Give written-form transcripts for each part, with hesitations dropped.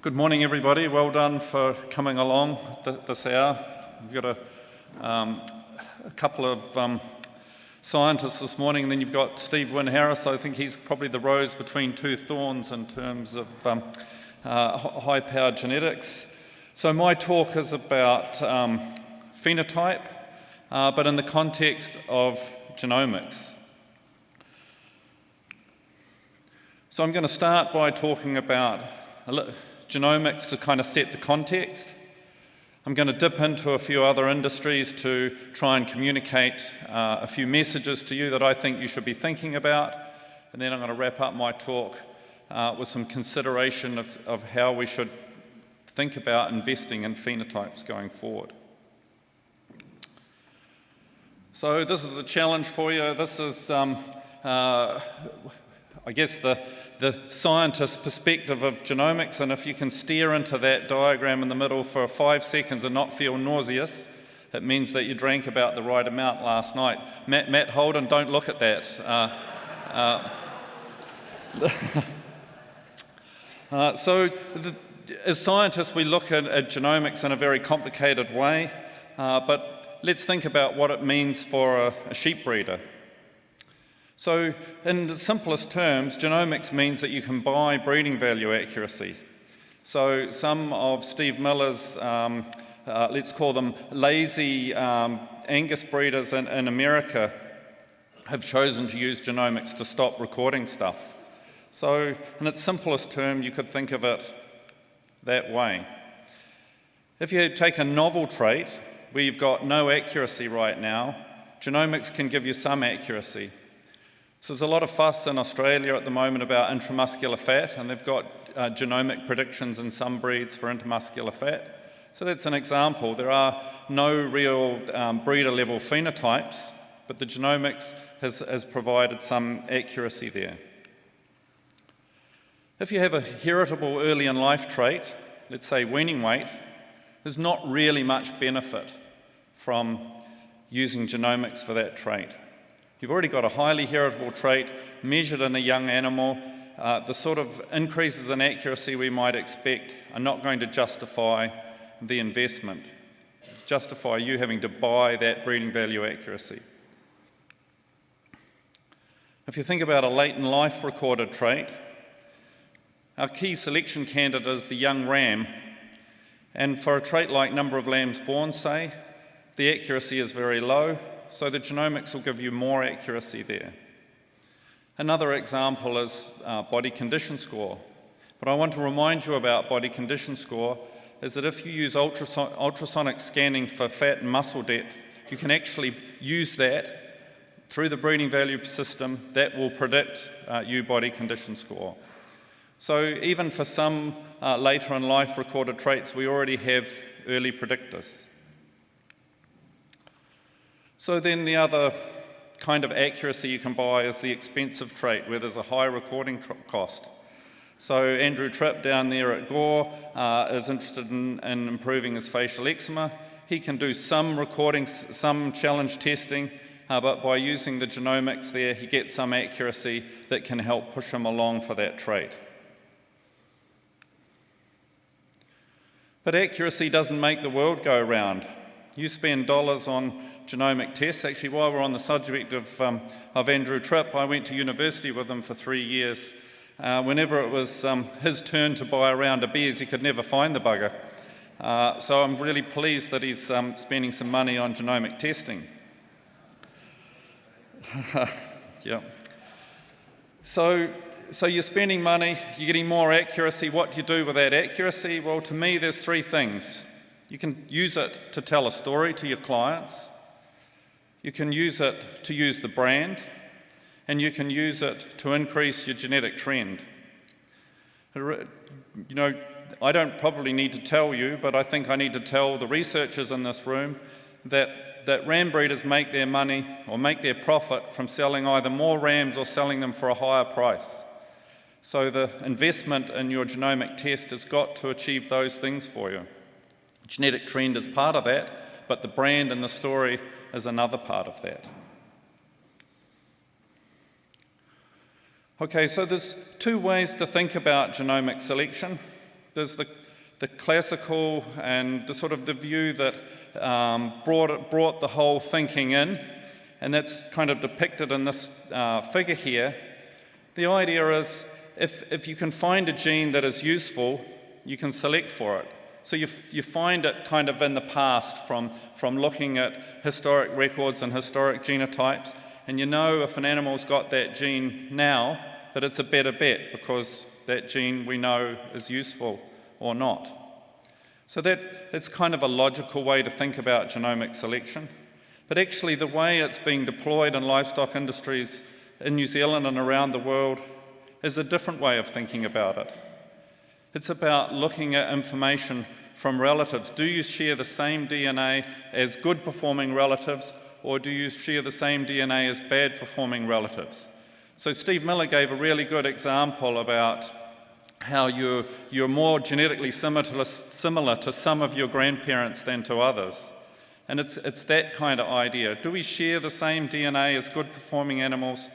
Good morning, everybody. Well done for coming along this hour. We've got a couple of scientists this morning, and then you've got Steve Wynne Harris. I think he's probably the rose between two thorns in terms of high-powered genetics. So my talk is about phenotype, but in the context of genomics. So I'm going to start by talking about genomics to kind of set the context. I'm going to dip into a few other industries to try and communicate a few messages to you that I think you should be thinking about, and then I'm going to wrap up my talk with some consideration of how we should think about investing in phenotypes going forward. So this is a challenge for you. This is, I guess, the scientist's perspective of genomics, and if you can steer into that diagram in the middle for 5 seconds and not feel nauseous, it means that you drank about the right amount last night. Matt Holden, don't look at that. As scientists, we look at genomics in a very complicated way, but let's think about what it means for a sheep breeder. So in the simplest terms, genomics means that you can buy breeding value accuracy. So some of Steve Miller's, let's call them lazy Angus breeders in America have chosen to use genomics to stop recording stuff. So in its simplest term, you could think of it that way. If you take a novel trait where you've got no accuracy right now, genomics can give you some accuracy. So there's a lot of fuss in Australia at the moment about intramuscular fat, and they've got genomic predictions in some breeds for intramuscular fat. So that's an example. There are no real breeder-level phenotypes, but the genomics has provided some accuracy there. If you have a heritable early in life trait, let's say weaning weight, there's not really much benefit from using genomics for that trait. You've already got a highly heritable trait measured in a young animal. The sort of increases in accuracy we might expect are not going to justify the investment, justify you having to buy that breeding value accuracy. If you think about a late in life recorded trait, our key selection candidate is the young ram, and for a trait like number of lambs born, say, the accuracy is very low, so the genomics will give you more accuracy there. Another example is body condition score. What I want to remind you about body condition score is that if you use ultrasonic scanning for fat and muscle depth, you can actually use that through the breeding value system that will predict your body condition score. So even for some later in life recorded traits, we already have early predictors. So then the other kind of accuracy you can buy is the expensive trait, where there's a high recording cost. So Andrew Tripp down there at Gore is interested in improving his facial eczema. He can do some recording, some challenge testing, but by using the genomics there, he gets some accuracy that can help push him along for that trait. But accuracy doesn't make the world go round. You spend dollars on genomic tests. Actually, while we're on the subject of Andrew Tripp, I went to university with him for 3 years. Whenever it was his turn to buy a round of beers, he could never find the bugger. So I'm really pleased that he's spending some money on genomic testing. Yeah. So you're spending money, you're getting more accuracy. What do you do with that accuracy? Well, to me, there's 3 things. You can use it to tell a story to your clients. You can use it to use the brand, and you can use it to increase your genetic trend. You know, I don't probably need to tell you, but I think I need to tell the researchers in this room that ram breeders make their money or make their profit from selling either more rams or selling them for a higher price. So the investment in your genomic test has got to achieve those things for you. Genetic trend is part of that, but the brand and the story is another part of that. Okay, so there's 2 ways to think about genomic selection. There's the classical and the sort of the view that brought the whole thinking in, and that's kind of depicted in this figure here. The idea is if you can find a gene that is useful, you can select for it. So you find it kind of in the past from looking at historic records and historic genotypes, and you know if an animal's got that gene now, that it's a better bet because that gene we know is useful or not. So that's kind of a logical way to think about genomic selection. But actually the way it's being deployed in livestock industries in New Zealand and around the world is a different way of thinking about it. It's about looking at information from relatives. Do you share the same DNA as good performing relatives, or do you share the same DNA as bad performing relatives? So Steve Miller gave a really good example about how you're more genetically similar to some of your grandparents than to others. And it's that kind of idea. Do we share the same DNA as good performing animals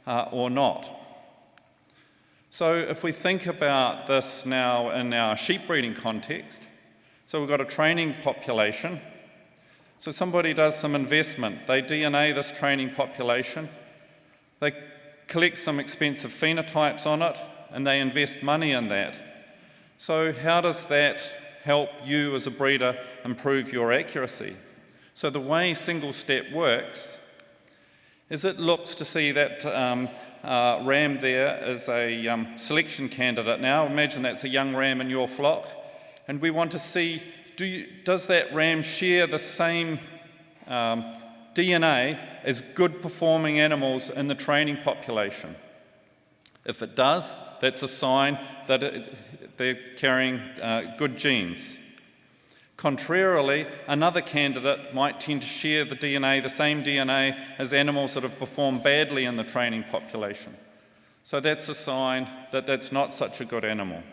or not? So if we think about this now in our sheep breeding context, so we've got a training population. So somebody does some investment. They DNA this training population. They collect some expensive phenotypes on it, and they invest money in that. So how does that help you as a breeder improve your accuracy? So the way single step works is it looks to see that ram there is a selection candidate now. Imagine that's a young ram in your flock, and we want to see, does that ram share the same DNA as good performing animals in the training population? If it does, that's a sign that they're carrying good genes. Contrarily, another candidate might tend to share the DNA, the same DNA, as animals that have performed badly in the training population. So that's a sign that that's not such a good animal.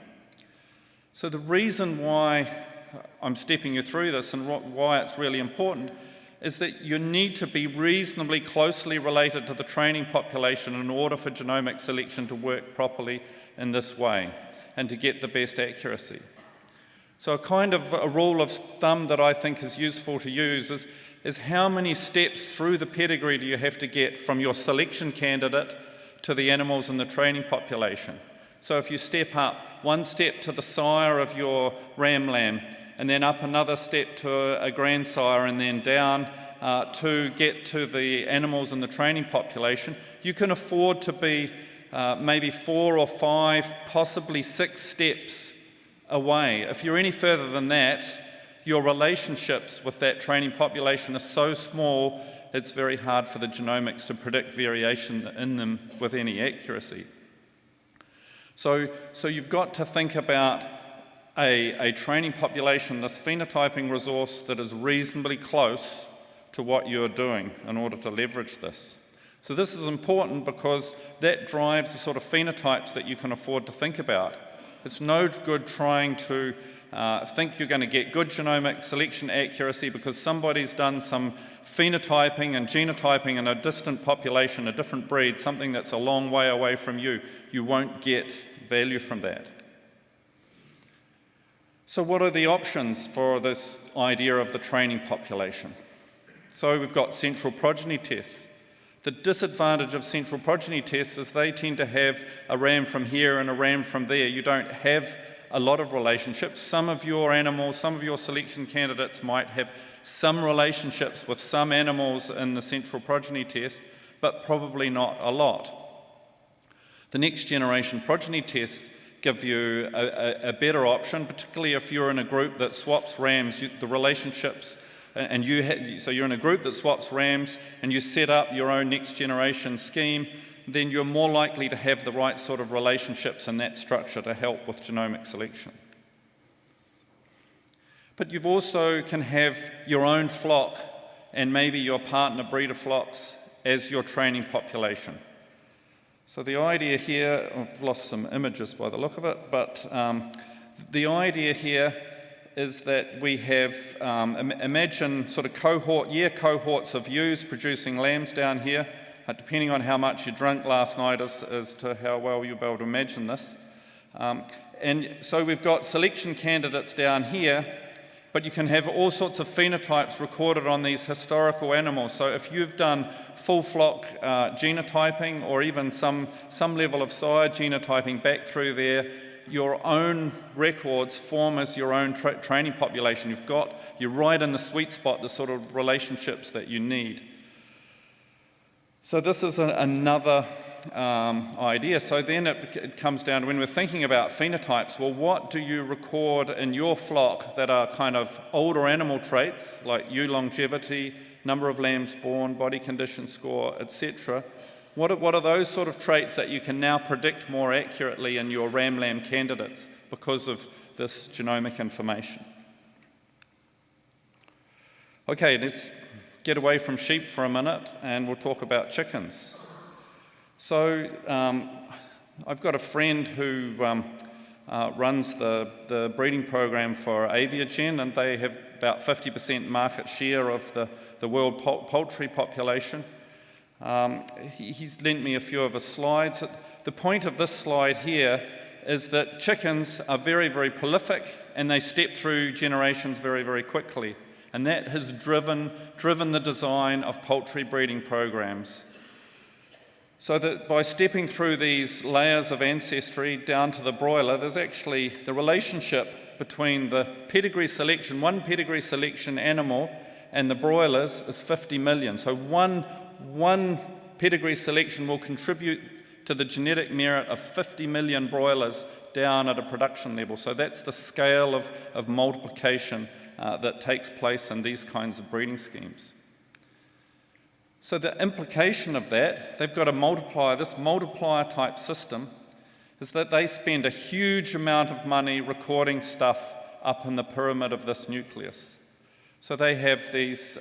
So the reason why I'm stepping you through this and why it's really important is that you need to be reasonably closely related to the training population in order for genomic selection to work properly in this way and to get the best accuracy. So a kind of a rule of thumb that I think is useful to use is how many steps through the pedigree do you have to get from your selection candidate to the animals in the training population. So if you step up one step to the sire of your ram lamb, and then up another step to a grandsire, and then down to get to the animals in the training population, you can afford to be maybe 4 or 5, possibly 6 steps away. If you're any further than that, your relationships with that training population are so small, it's very hard for the genomics to predict variation in them with any accuracy. So you've got to think about a training population, this phenotyping resource that is reasonably close to what you're doing in order to leverage this. So this is important because that drives the sort of phenotypes that you can afford to think about. It's no good trying to think you're going to get good genomic selection accuracy because somebody's done some phenotyping and genotyping in a distant population, a different breed, something that's a long way away from you. You won't get value from that. So what are the options for this idea of the training population? So we've got central progeny tests. The disadvantage of central progeny tests is they tend to have a ram from here and a ram from there. You don't have a lot of relationships. Some of your animals, some of your selection candidates might have some relationships with some animals in the central progeny test, but probably not a lot. The next generation progeny tests give you a better option, particularly if you're in a group that swaps rams. The relationships, and so you're in a group that swaps rams and you set up your own next generation scheme, then you're more likely to have the right sort of relationships in that structure to help with genomic selection. But you've also can have your own flock and maybe your partner breeder flocks as your training population. So the idea here, I've lost some images by the look of it, but the idea here is that we have, imagine sort of cohorts of ewes producing lambs down here, depending on how much you drank last night as to how well you'll be able to imagine this. And so we've got selection candidates down here, but you can have all sorts of phenotypes recorded on these historical animals. So if you've done full flock genotyping, or even some level of sire genotyping back through there, your own records form as your own training population. You're right in the sweet spot, the sort of relationships that you need. So this is another idea. So then it comes down to, when we're thinking about phenotypes, well, what do you record in your flock that are kind of older animal traits, like ewe longevity, number of lambs born, body condition score, etc.? What are those sort of traits that you can now predict more accurately in your ram-lamb candidates because of this genomic information? Okay, let's get away from sheep for a minute and we'll talk about chickens. So I've got a friend who runs the breeding program for Aviagen, and they have about 50% market share of the world poultry population. He's lent me a few of his slides. The point of this slide here is that chickens are very, very prolific, and they step through generations very, very quickly. And that has driven the design of poultry breeding programs. So that by stepping through these layers of ancestry down to the broiler, there's actually the relationship between the pedigree selection, one pedigree selection animal, and the broilers is 50 million. So one pedigree selection will contribute to the genetic merit of 50 million broilers down at a production level. So that's the scale of multiplication that takes place in these kinds of breeding schemes. So the implication of that, they've got a multiplier, this multiplier type system, is that they spend a huge amount of money recording stuff up in the pyramid of this nucleus. So they have these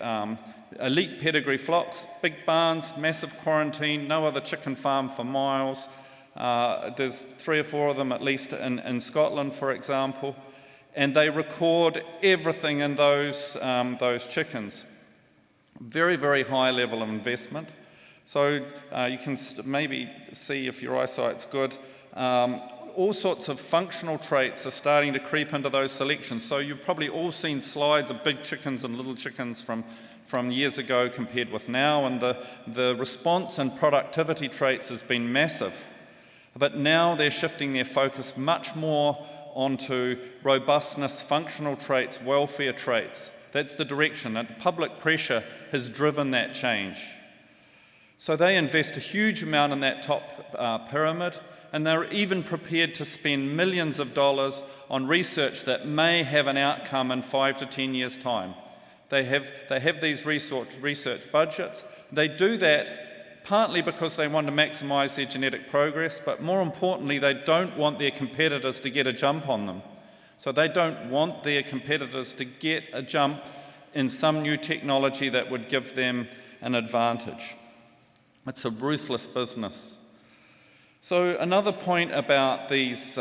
elite pedigree flocks, big barns, massive quarantine, no other chicken farm for miles. There's 3 or 4 of them at least in Scotland, for example, and they record everything in those chickens. Very, very high level of investment. So you can maybe see, if your eyesight's good, all sorts of functional traits are starting to creep into those selections. So you've probably all seen slides of big chickens and little chickens from years ago compared with now, and the response and productivity traits has been massive. But now they're shifting their focus much more onto robustness, functional traits, welfare traits. That's the direction, and public pressure has driven that change. So they invest a huge amount in that top pyramid, and they're even prepared to spend millions of dollars on research that may have an outcome in 5 to 10 years' time. They have these research budgets. They do that partly because they want to maximize their genetic progress, but more importantly, they don't want their competitors to get a jump on them. So they don't want their competitors to get a jump in some new technology that would give them an advantage. It's a ruthless business. So another point about these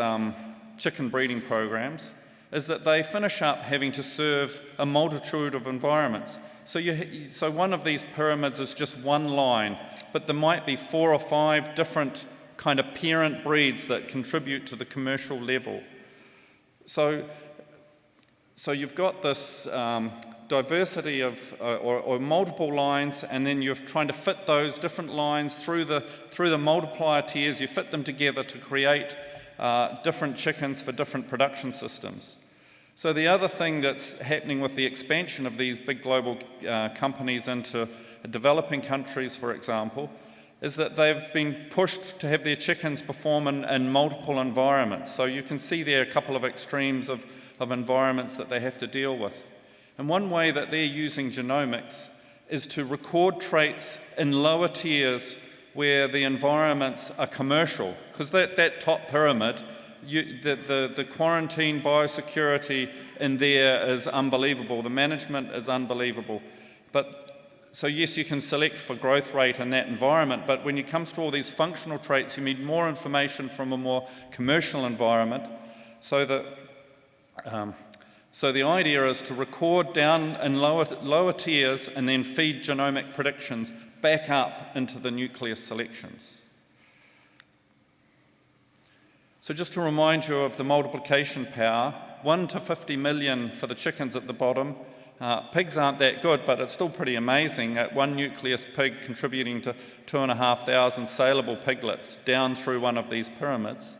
chicken breeding programs is that they finish up having to serve a multitude of environments. So one of these pyramids is just one line, but there might be 4 or 5 different kind of parent breeds that contribute to the commercial level. So you've got this diversity of or multiple lines, and then you're trying to fit those different lines through the multiplier tiers. You fit them together to create different chickens for different production systems. So the other thing that's happening with the expansion of these big global companies into developing countries, for example, is that they've been pushed to have their chickens perform in multiple environments. So you can see there a couple of extremes of environments that they have to deal with. And one way that they're using genomics is to record traits in lower tiers where the environments are commercial. Because that top pyramid, the quarantine biosecurity in there is unbelievable. The management is unbelievable. So yes, you can select for growth rate in that environment, but when it comes to all these functional traits, you need more information from a more commercial environment. So the idea is to record down in lower tiers and then feed genomic predictions back up into the nucleus selections. So just to remind you of the multiplication power, 1 to 50 million for the chickens at the bottom. Pigs aren't that good, but it's still pretty amazing at one nucleus pig contributing to 2,500 saleable piglets down through one of these pyramids.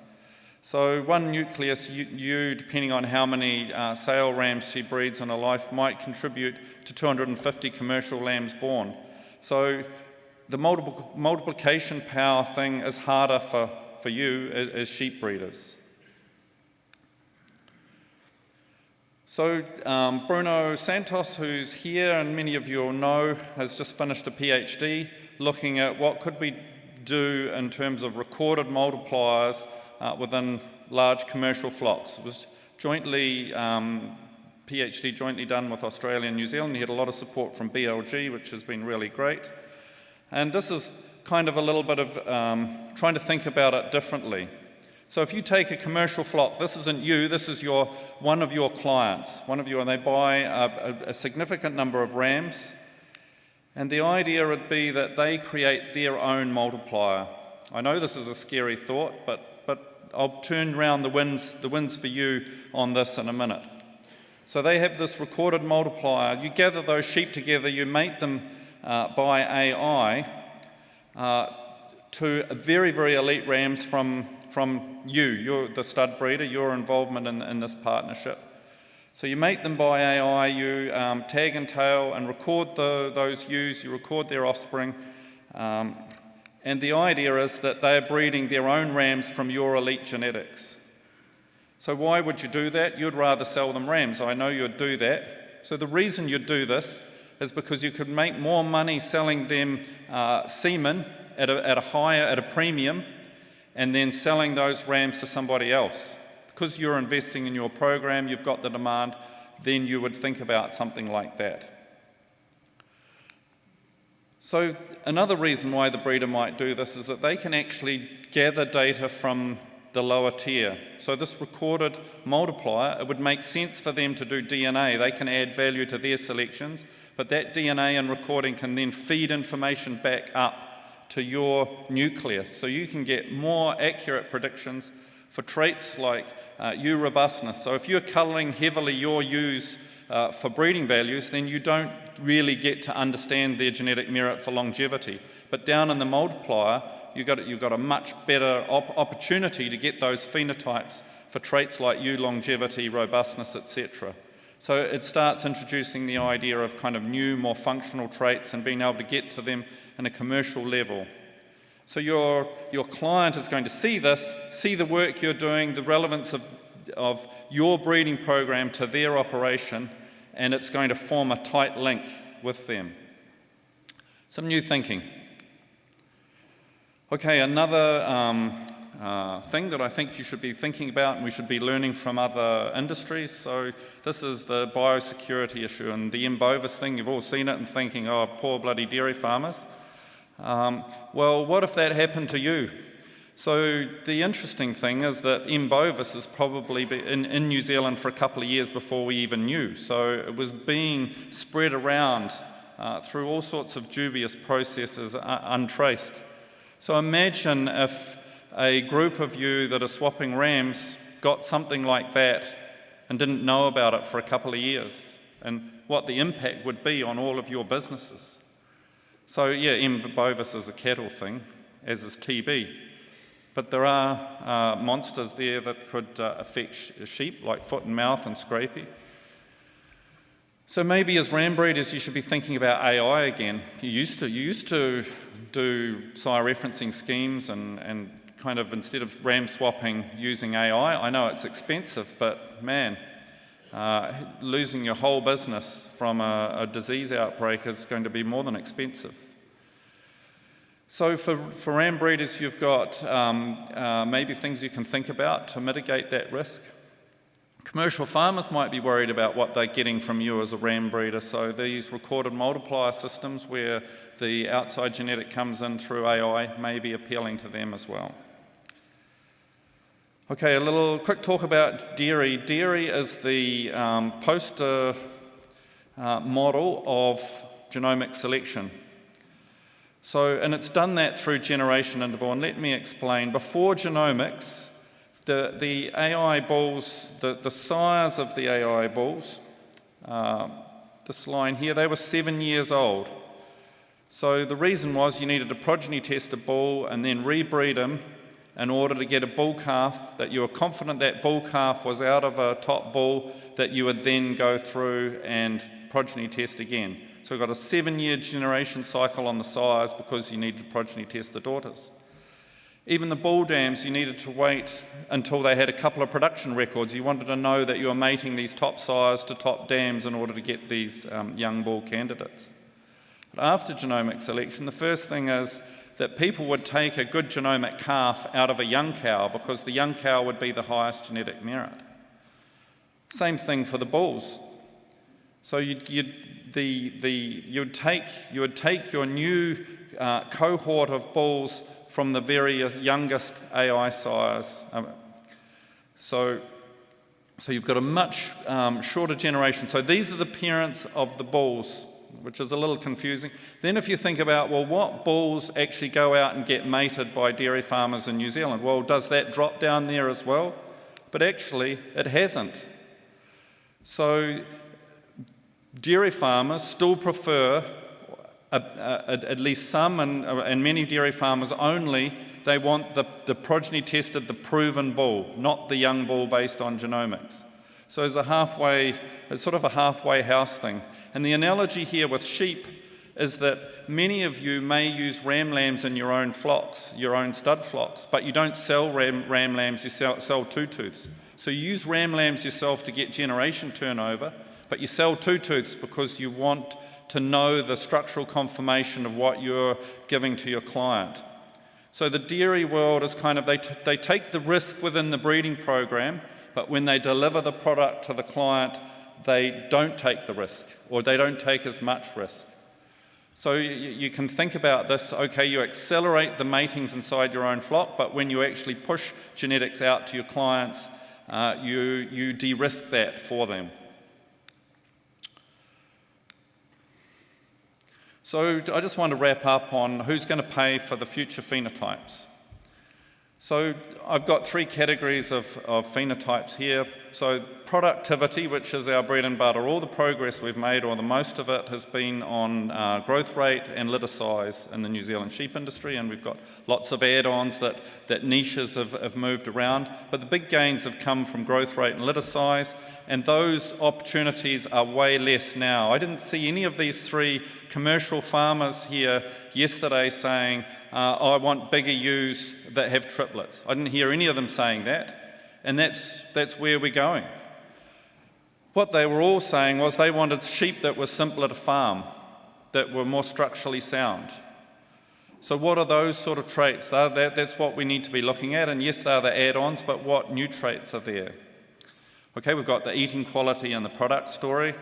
So one nucleus, you depending on how many sale rams she breeds in a life, might contribute to 250 commercial lambs born. So the multiplication power thing is harder for you as sheep breeders. So Bruno Santos, who's here, and many of you will know, has just finished a PhD looking at what could we do in terms of recorded multipliers within large commercial flocks. It was PhD jointly done with Australia and New Zealand. He had a lot of support from BLG, which has been really great. And this is kind of a little bit of trying to think about it differently. So if you take a commercial flock, this isn't you, this is one of your clients, and they buy a significant number of rams, and the idea would be that they create their own multiplier. I know this is a scary thought, but I'll turn around the winds for you on this in a minute. So they have this recorded multiplier. You gather those sheep together, you mate them by AI to very, very elite rams from you're the stud breeder, your involvement in this partnership. So you mate them by AI, you tag and tail and record those ewes, you record their offspring, and the idea is that they are breeding their own rams from your elite genetics. So why would you do that? You'd rather sell them rams. I know you'd do that. So the reason you'd do this is because you could make more money selling them semen at a premium, and then selling those rams to somebody else. Because you're investing in your program, you've got the demand, then you would think about something like that. So another reason why the breeder might do this is that they can actually gather data from the lower tier. So this recorded multiplier, it would make sense for them to do DNA. They can add value to their selections, but that DNA and recording can then feed information back up to your nucleus. So you can get more accurate predictions for traits like ewe robustness. So if you're colouring heavily your ewes for breeding values, then you don't really get to understand their genetic merit for longevity. But down in the multiplier, you've got a much better opportunity to get those phenotypes for traits like ewe longevity, robustness, etc. So it starts introducing the idea of kind of new, more functional traits and being able to get to them in a commercial level. So your client is going to see this, see the work you're doing, the relevance of your breeding program to their operation, and it's going to form a tight link with them. Some new thinking. Okay, another thing that I think you should be thinking about and we should be learning from other industries. So this is the biosecurity issue, and the M. bovis thing, you've all seen it and thinking, oh, poor bloody dairy farmers. Well, what if that happened to you? So the interesting thing is that M. bovis is probably in New Zealand for a couple of years before we even knew. So it was being spread around through all sorts of dubious processes untraced. So imagine if a group of you that are swapping rams got something like that and didn't know about it for a couple of years, and what the impact would be on all of your businesses. So yeah, M. bovis is a cattle thing, as is TB. But there are monsters there that could affect sheep, like foot and mouth and scrapie. So maybe as ram breeders, you should be thinking about AI again. You used to do sire referencing schemes and kind of, instead of ram swapping using AI. I know it's expensive, but man, losing your whole business from a disease outbreak is going to be more than expensive. So for ram breeders, you've got maybe things you can think about to mitigate that risk. Commercial farmers might be worried about what they're getting from you as a ram breeder, so these recorded multiplier systems where the outside genetic comes in through AI may be appealing to them as well. Okay, a little quick talk about dairy. Dairy is the poster model of genomic selection. So, and it's done that through generation interval, and let me explain. Before genomics, The AI bulls, the sires of the AI bulls, this line here, they were 7 years old. So the reason was you needed to progeny test a bull and then rebreed him in order to get a bull calf that you were confident that bull calf was out of a top bull that you would then go through and progeny test again. So we've got a 7-year generation cycle on the sires because you needed to progeny test the daughters. Even the bull dams, you needed to wait until they had a couple of production records. You wanted to know that you were mating these top sires to top dams in order to get these young bull candidates. But after genomic selection, the first thing is that people would take a good genomic calf out of a young cow because the young cow would be the highest genetic merit. Same thing for the bulls. So you would take your new cohort of bulls from the very youngest AI sires. So you've got a much shorter generation. So these are the parents of the bulls, which is a little confusing. Then if you think about, well, what bulls actually go out and get mated by dairy farmers in New Zealand? Well, does that drop down there as well? But actually, it hasn't. So dairy farmers still prefer, at least some and many dairy farmers only, they want the progeny tested, the proven bull, not the young bull based on genomics. So it's sort of a halfway house thing. And the analogy here with sheep is that many of you may use ram lambs in your own flocks, your own stud flocks, but you don't sell ram lambs, you sell two-tooths. So you use ram lambs yourself to get generation turnover, but you sell two-tooths because you want to know the structural conformation of what you're giving to your client. So the dairy world is kind of, they take the risk within the breeding program, but when they deliver the product to the client, they don't take the risk, or they don't take as much risk. So you can think about this, okay, you accelerate the matings inside your own flock, but when you actually push genetics out to your clients, you de-risk that for them. So I just want to wrap up on who's going to pay for the future phenotypes. So I've got 3 categories of phenotypes here. So productivity, which is our bread and butter, all the progress we've made, or the most of it, has been on growth rate and litter size in the New Zealand sheep industry, and we've got lots of add-ons that niches have moved around. But the big gains have come from growth rate and litter size, and those opportunities are way less now. I didn't see any of these 3 commercial farmers here yesterday saying, I want bigger ewes that have triplets. I didn't hear any of them saying that. And that's where we're going. What they were all saying was they wanted sheep that were simpler to farm, that were more structurally sound. So what are those sort of traits? That's what we need to be looking at. And yes, they're the add-ons, but what new traits are there? Okay, we've got the eating quality and the product story.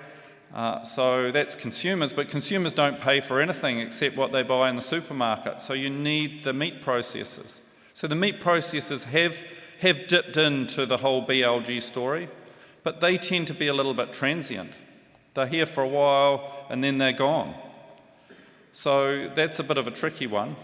So that's consumers, but consumers don't pay for anything except what they buy in the supermarket. So you need the meat processors. So the meat processors have dipped into the whole BLG story, but they tend to be a little bit transient. They're here for a while and then they're gone. So that's a bit of a tricky one.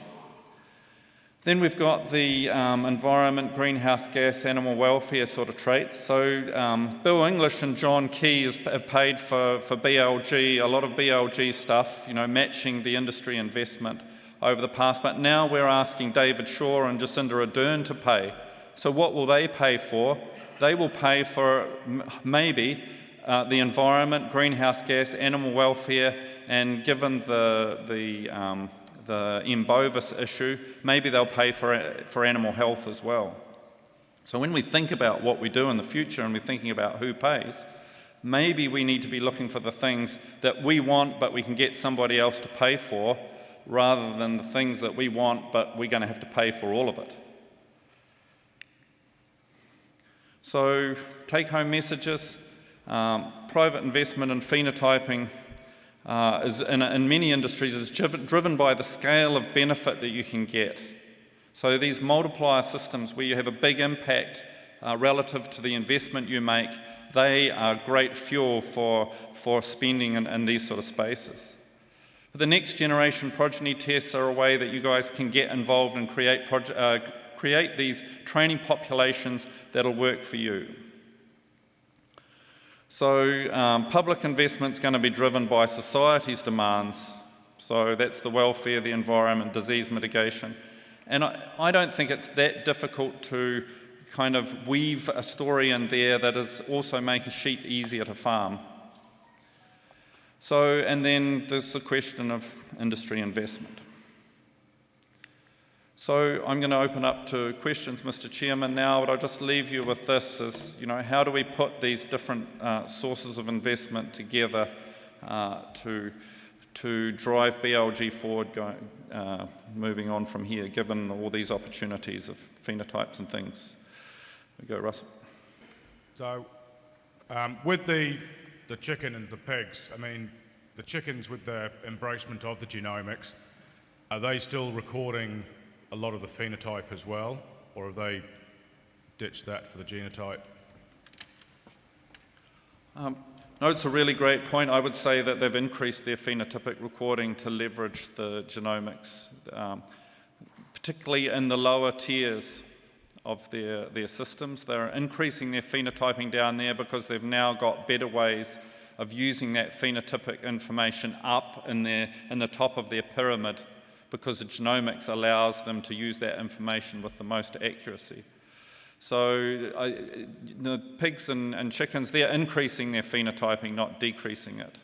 Then we've got the environment, greenhouse gas, animal welfare sort of traits. So Bill English and John Key have paid for BLG, a lot of BLG stuff, matching the industry investment over the past. But now we're asking David Shaw and Jacinda Ardern to pay. So what will they pay for? They will pay for maybe the environment, greenhouse gas, animal welfare, and given the M. bovis issue, maybe they'll pay for animal health as well. So when we think about what we do in the future and we're thinking about who pays, maybe we need to be looking for the things that we want but we can get somebody else to pay for, rather than the things that we want but we're going to have to pay for all of it. So take-home messages, private investment in phenotyping is in many industries is driven by the scale of benefit that you can get. So these multiplier systems where you have a big impact relative to the investment you make, they are great fuel for spending in these sort of spaces. The next generation progeny tests are a way that you guys can get involved and create create these training populations that'll work for you. So public investment's going to be driven by society's demands. So that's the welfare, the environment, disease mitigation. And I don't think it's that difficult to kind of weave a story in there that is also making sheep easier to farm. So, and then there's the question of industry investment. So I'm going to open up to questions, Mr. Chairman, now, but I'll just leave you with this, is, you know, how do we put these different sources of investment together to drive BLG forward, moving on from here, given all these opportunities of phenotypes and things. There we go, Russell. So, with the chicken and the pigs, I mean, the chickens with the embracement of the genomics, are they still recording a lot of the phenotype as well, or have they ditched that for the genotype? No, it's a really great point. I would say that they've increased their phenotypic recording to leverage the genomics, particularly in the lower tiers of their systems. They're increasing their phenotyping down there because they've now got better ways of using that phenotypic information up in the top of their pyramid, because the genomics allows them to use that information with the most accuracy. So the pigs and chickens, they're increasing their phenotyping, not decreasing it.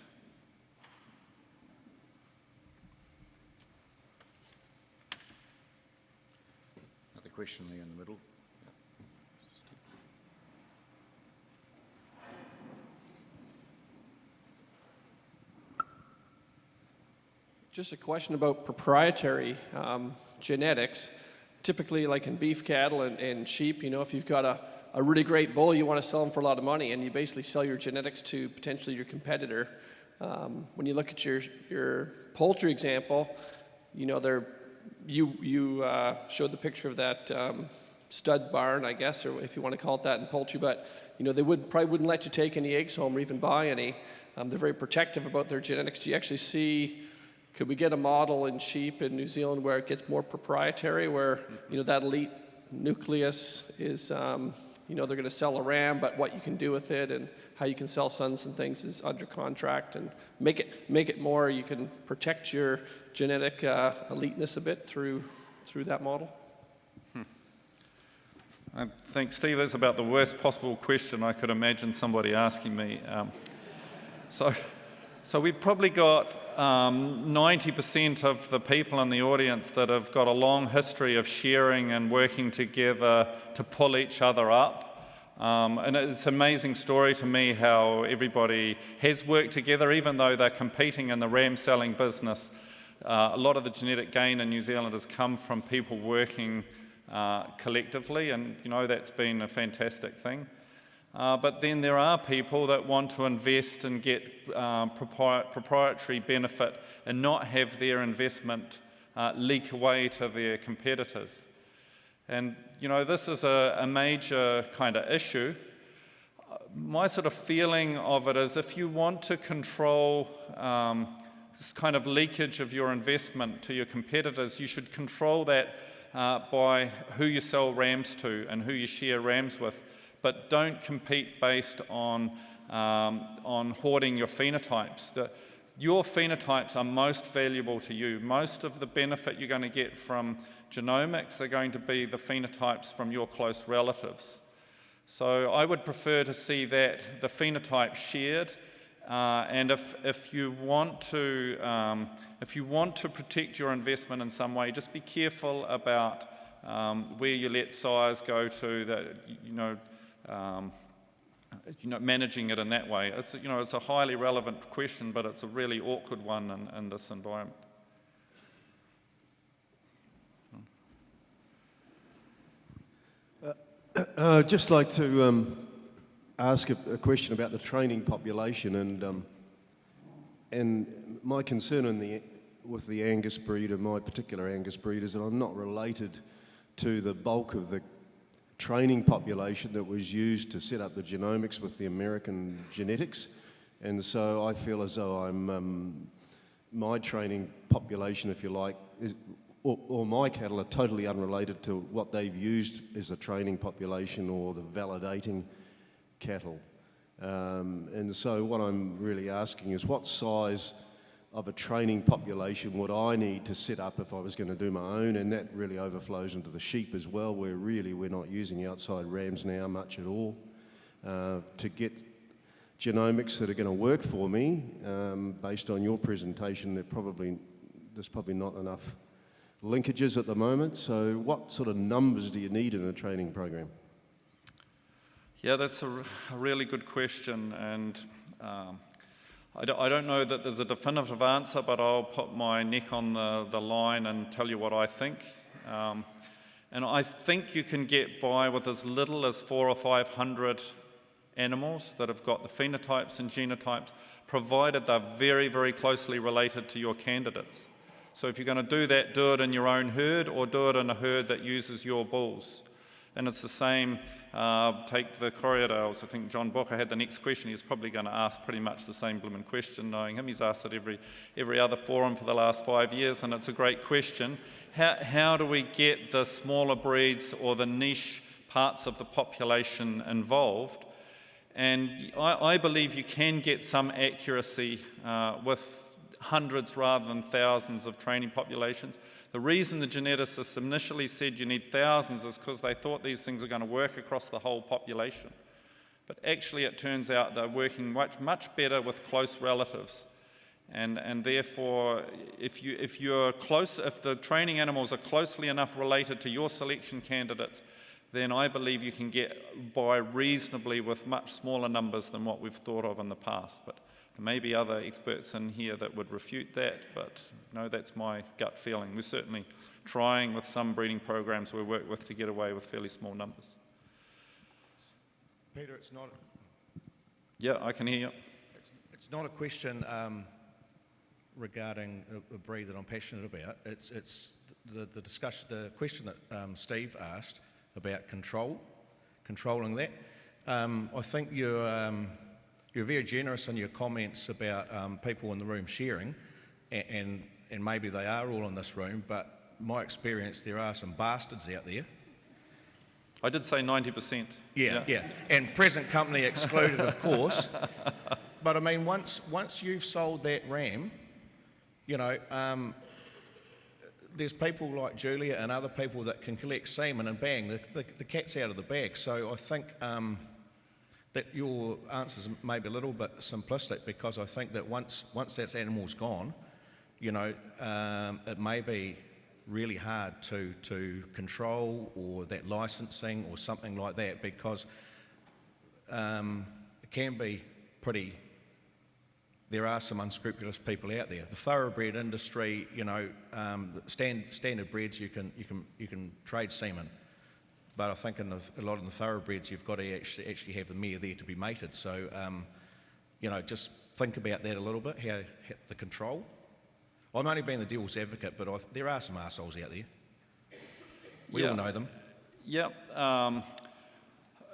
Another question there in the middle. Just a question about proprietary genetics. Typically, like in beef cattle and sheep, you know, if you've got a really great bull, you want to sell them for a lot of money, and you basically sell your genetics to potentially your competitor. When you look at your poultry example, you know, you showed the picture of that stud barn, I guess, or if you want to call it that in poultry, but you know, they probably wouldn't let you take any eggs home or even buy any. They're very protective about their genetics. Do you actually see? Could we get a model in sheep in New Zealand where it gets more proprietary, where, you know, that elite nucleus is, you know, they're going to sell a ram, but what you can do with it and how you can sell sons and things is under contract, and make it more, you can protect your genetic eliteness a bit through that model? I think, Steve, that's about the worst possible question I could imagine somebody asking me. So we've probably got 90% of the people in the audience that have got a long history of sharing and working together to pull each other up. And it's an amazing story to me how everybody has worked together, even though they're competing in the ram selling business. A lot of the genetic gain in New Zealand has come from people working collectively, and you know, that's been a fantastic thing. But then there are people that want to invest and get proprietary benefit and not have their investment leak away to their competitors. And, you know, this is a major kind of issue. My sort of feeling of it is, if you want to control this kind of leakage of your investment to your competitors, you should control that by who you sell rams to and who you share rams with. But don't compete based on hoarding your phenotypes. Your phenotypes are most valuable to you. Most of the benefit you're going to get from genomics are going to be the phenotypes from your close relatives. So I would prefer to see that, the phenotype shared, and if you want to protect your investment in some way, just be careful about where you let sires go to, that managing it in that way. It's, you know, it's a highly relevant question, but it's a really awkward one in this environment. I'd just like to ask a question about the training population, and my concern with the Angus breed, and my particular Angus breed, is that I'm not related to the bulk of the training population that was used to set up the genomics with the American genetics, and so I feel as though my training population, if you like, or my cattle are totally unrelated to what they've used as a training population or the validating cattle. And so what I'm really asking is what size of a training population would I need to set up if I was going to do my own? And that really overflows into the sheep as well, where really we're not using outside rams now much at all. To get genomics that are going to work for me, based on your presentation, there's probably not enough linkages at the moment. So what sort of numbers do you need in a training program? Yeah, that's a really good question, and I don't know that there's a definitive answer, but I'll put my neck on the line and tell you what I think. And I think you can get by with as little as 400 or 500 animals that have got the phenotypes and genotypes, provided they're very, very closely related to your candidates. So if you're going to do that, do it in your own herd or do it in a herd that uses your bulls. And it's the same, take the Corriedales. I think John Booker had the next question. He's probably going to ask pretty much the same blooming question, knowing him. He's asked it every other forum for the last 5 years, and it's a great question. How do we get the smaller breeds or the niche parts of the population involved? And I believe you can get some accuracy with hundreds rather than thousands of training populations. The reason the geneticists initially said you need thousands is because they thought these things are going to work across the whole population. But actually it turns out they're working much better with close relatives. And therefore, if the training animals are closely enough related to your selection candidates, then I believe you can get by reasonably with much smaller numbers than what we've thought of in the past. But there may be other experts in here that would refute that, but no, that's my gut feeling. We're certainly trying with some breeding programs we work with to get away with fairly small numbers. Peter, it's not... Yeah, I can hear you. It's not a question regarding a breed that I'm passionate about. It's the discussion, the question that Steve asked about controlling that. I think you're very generous in your comments about people in the room sharing, and maybe they are all in this room, but my experience, there are some bastards out there. I did say 90%. Yeah. And present company excluded, of course. But I mean, once you've sold that ram, you know, there's people like Julia and other people that can collect semen and bang, the cat's out of the bag. So I think that your answer's maybe a little bit simplistic, because I think that once that animal's gone, you know, it may be really hard to control, or that licensing or something like that, because it can be pretty... There are some unscrupulous people out there. The thoroughbred industry, you know, standard breds, you can trade semen, but I think in a lot of the thoroughbreds, you've got to actually have the mare there to be mated. So, you know, just think about that a little bit. How the control. I'm only being the devil's advocate, but there are some arseholes out there. We all know them. Yep.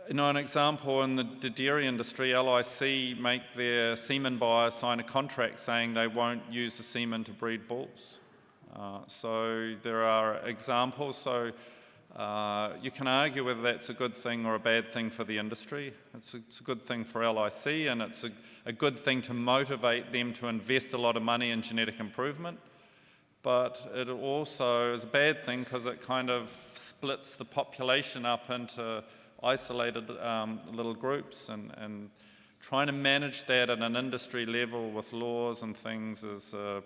You know, an example in the dairy industry, LIC make their semen buyers sign a contract saying they won't use the semen to breed bulls. So there are examples. So you can argue whether that's a good thing or a bad thing for the industry. It's a good thing for LIC, and it's a good thing to motivate them to invest a lot of money in genetic improvement. But it also is a bad thing because it kind of splits the population up into isolated little groups, and trying to manage that at an industry level with laws and things it's a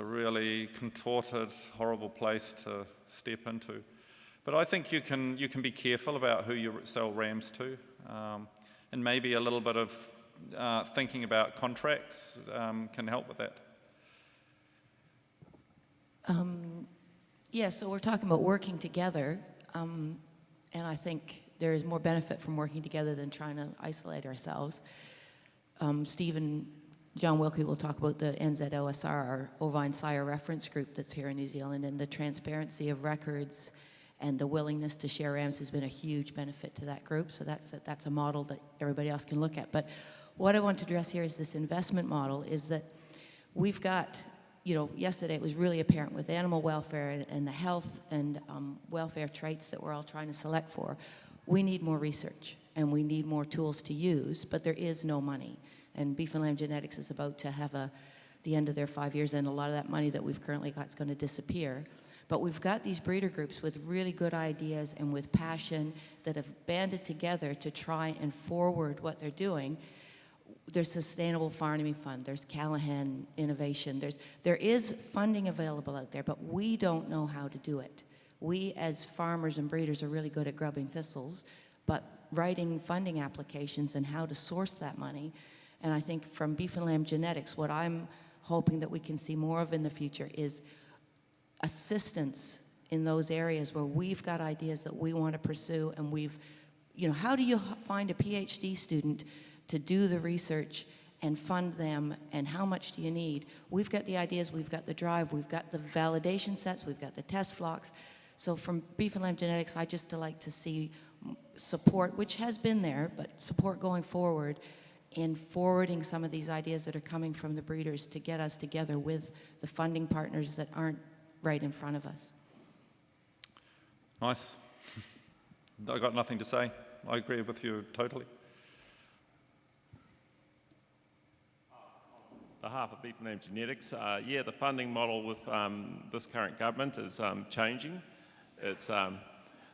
really contorted, horrible place to step into. But I think you can be careful about who you sell rams to, and maybe a little bit of thinking about contracts can help with that. Yeah, so we're talking about working together, and I think there is more benefit from working together than trying to isolate ourselves. Steve and John Wilkie will talk about the NZOSR, our ovine sire reference group that's here in New Zealand, and the transparency of records and the willingness to share rams has been a huge benefit to that group. So that's a model that everybody else can look at. But what I want to address here is this investment model, is that we've got yesterday it was really apparent with animal welfare and the health and welfare traits that we're all trying to select for. We need more research and we need more tools to use, but there is no money. And Beef and Lamb Genetics is about to have the end of their 5 years, and a lot of that money that we've currently got is going to disappear. But we've got these breeder groups with really good ideas and with passion that have banded together to try and forward what they're doing. There's Sustainable Farming Fund, there's Callahan Innovation, there is funding available out there, but we don't know how to do it. We as farmers and breeders are really good at grubbing thistles, but writing funding applications and how to source that money. And I think from Beef and Lamb Genetics, what I'm hoping that we can see more of in the future is assistance in those areas where we've got ideas that we want to pursue, and how do you find a PhD student to do the research and fund them, and how much do you need? We've got the ideas, we've got the drive, we've got the validation sets, we've got the test flocks. So from Beef and Lamb Genetics, I just like to see support, which has been there, but support going forward in forwarding some of these ideas that are coming from the breeders to get us together with the funding partners that aren't right in front of us. Nice. I got nothing to say. I agree with you totally. On behalf of Beef and Lamb Genetics, the funding model with this current government is changing.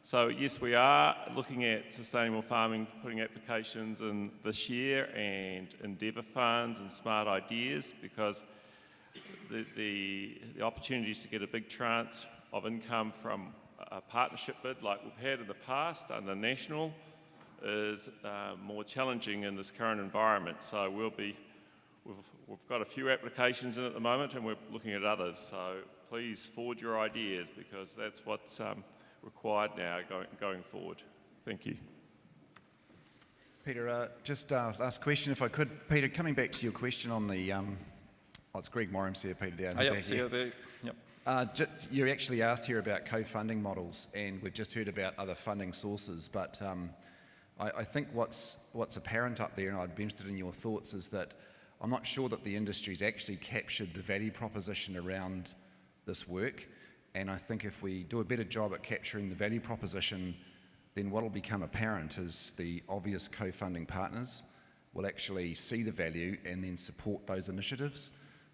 So yes, we are looking at sustainable farming, putting applications in this year, and endeavour funds and smart ideas, because the opportunities to get a big tranche of income from a partnership bid like we've had in the past under national is more challenging in this current environment. So we've got a few applications in at the moment, and we're looking at others. So please forward your ideas, because that's what's required now going forward. Thank you. Peter, just last question if I could. Peter, coming back to your question on the, it's Greg Morhams here, Peter, down the back here. Yep. You actually asked here about co-funding models, and we've just heard about other funding sources, but I think what's apparent up there, and I'd be interested in your thoughts, is that I'm not sure that the industry's actually captured the value proposition around this work. And I think if we do a better job at capturing the value proposition, then what will become apparent is the obvious co-funding partners will actually see the value and then support those initiatives,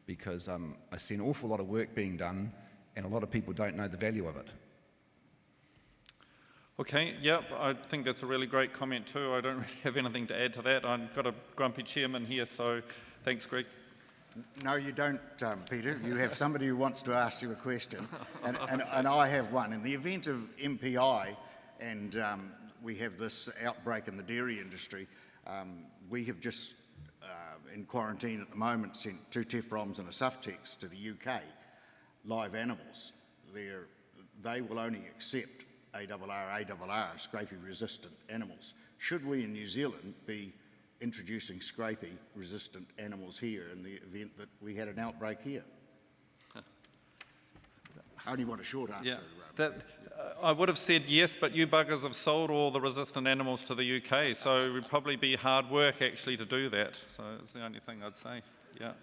because I see an awful lot of work being done and a lot of people don't know the value of it. Okay, yeah, I think that's a really great comment too. I don't really have anything to add to that. I've got a grumpy chairman here, so thanks, Greg. No, you don't, Peter. You have somebody who wants to ask you a question, and I have one. In the event of MPI, and we have this outbreak in the dairy industry, we have just, in quarantine at the moment, sent 2 Tefroms and a Suftex to the UK, live animals. They will only accept ARR, scrapie-resistant animals. Should we in New Zealand be introducing scrapie-resistant animals here in the event that we had an outbreak here? I only want a short answer. Yeah, I would have said yes, but you buggers have sold all the resistant animals to the UK, so it would probably be hard work actually to do that. So it's the only thing I'd say, yeah.